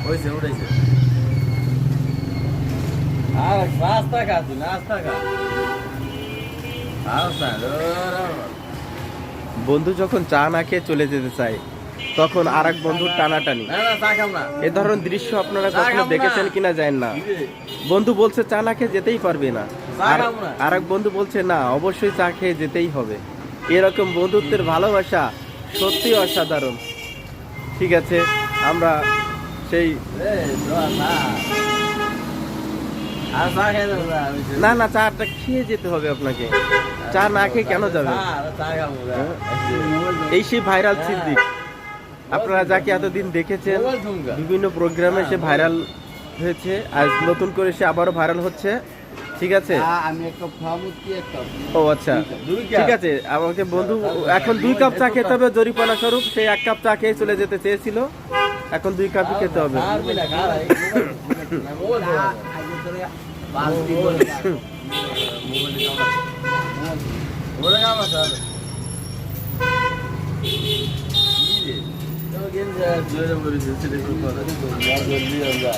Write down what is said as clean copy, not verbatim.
হয়েছে উঠেছে। আর নাস্তা খা তুই, নাস্তা খা। বন্ধু যখন চা না খেয়ে চলে যেতে চায় তখন আর এক বন্ধুর টানাটানি, না না চা খাম না। এ ধরনের দৃশ্য আপনারা চা কখনো খাবো না। দেখেছেন কিনা জানেন না। বন্ধু বলছে চা না খেয়ে যেতেই পারবে না, চা আর খাবো না। আর এক বন্ধু বলছে না অবশ্যই চা খেয়ে যেতেই হবে। এরকম বন্ধুত্বের ভালোবাসা সত্যি অসাধারণ। ঠিক আছে, আমরা সেই আর চা খেয়ে যাবো না আমি। না না চাটা খেয়ে যেতে হবে আপনাকে, চা না খেয়ে কেন যাবে? চা খাবো না। এই সেই ভাইরাল সিদ্দিক, আপনারা যাকে এতদিন দেখেছেন মোবাইল ঠুমকা। বিভিন্ন প্রোগ্রামে সে ভাইরাল হয়েছে, আজ নতুন করে সে আবারও ভাইরাল হচ্ছে। ঠিক আছে, আমি একটা ফার্মুতি একটা ও আচ্ছা দুই কাপ। ঠিক আছে, আমাকে বন্ধু এখন 2 কাপ চা খেতে হবে জরিপানা স্বরূপ। সে 1 কাপ চা খেয়ে চলে যেতে চেয়েছিল, এখন 2 কাপই খেতে হবে। খাবি না, খা না। মোবাইল ধরো। আগে ধরে মোবাইল খাবো না, চল। কি রে? তো গেম যা জোরে বলেছে সেটা খুব ভালো। জলদি আমরা